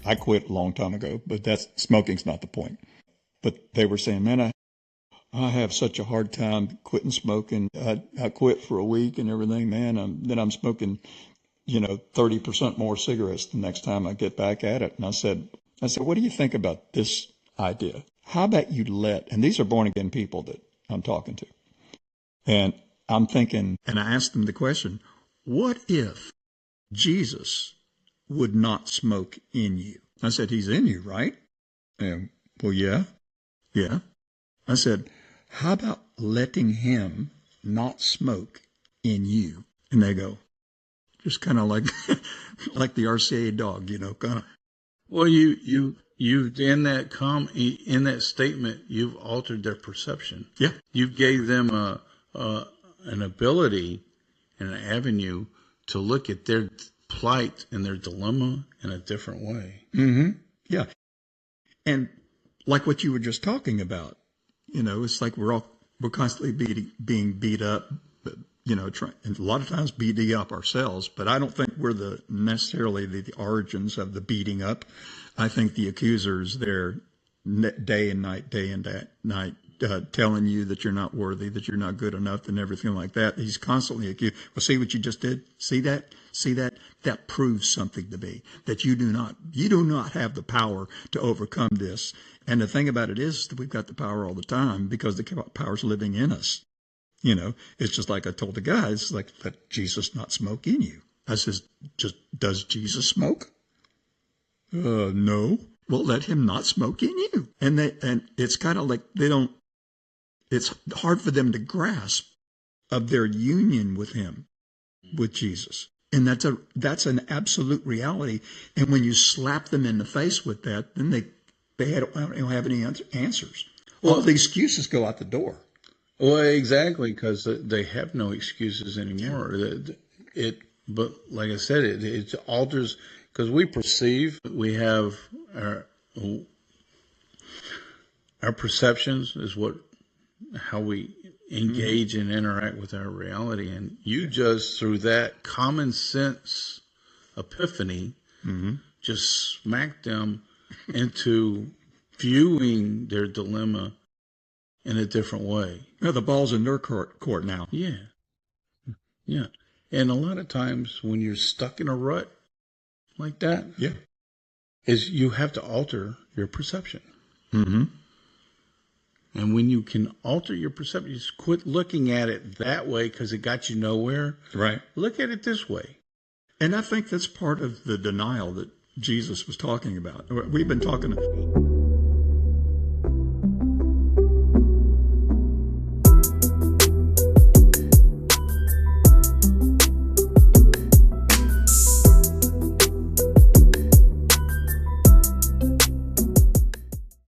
I quit a long time ago, but smoking's not the point. But they were saying, man, I have such a hard time quitting smoking. I quit for a week and everything, man. Then I'm smoking, 30% more cigarettes the next time I get back at it. And I said, what do you think about this idea? How about you and these are born again people that I'm talking to. And I'm thinking, and I asked them the question, what if Jesus would not smoke in you? I said, he's in you, right? And, well, yeah. I said, how about letting him not smoke in you? And they go, just kind of like, like the RCA dog, kind of. Well, you in that statement, you've altered their perception. Yeah. You gave them an ability and an avenue to look at their plight and their dilemma in a different way. Mm-hmm. Yeah. And like what you were just talking about, it's like we're constantly being beat up, and a lot of times beating up ourselves, but I don't think we're necessarily the origins of the beating up. I think the accusers there day and night, telling you that you're not worthy, that you're not good enough and everything like that. He's constantly accused. Well, see what you just did? See that? That proves something to me, that you do not have the power to overcome this. And the thing about it is that we've got the power all the time because the power's living in us. It's just like I told the guys, like, let Jesus not smoke in you. I says, does Jesus smoke? No. Well, let him not smoke in you. And it's kind of like it's hard for them to grasp of their union with him, with Jesus. And that's an absolute reality. And when you slap them in the face with that, then they don't have any answers. All the excuses go out the door. Well, exactly, because they have no excuses anymore. Yeah. But like I said, it alters, because we have our perceptions is how we engage and interact with our reality. And you just, through that common sense epiphany, just smacked them into viewing their dilemma in a different way. Yeah, the ball's in their court now. Yeah. And a lot of times when you're stuck in a rut like that, is you have to alter your perception. Mm-hmm. And when you can alter your perception, just quit looking at it that way because it got you nowhere. Right. Look at it this way. And I think that's part of the denial that Jesus was talking about. We've been talking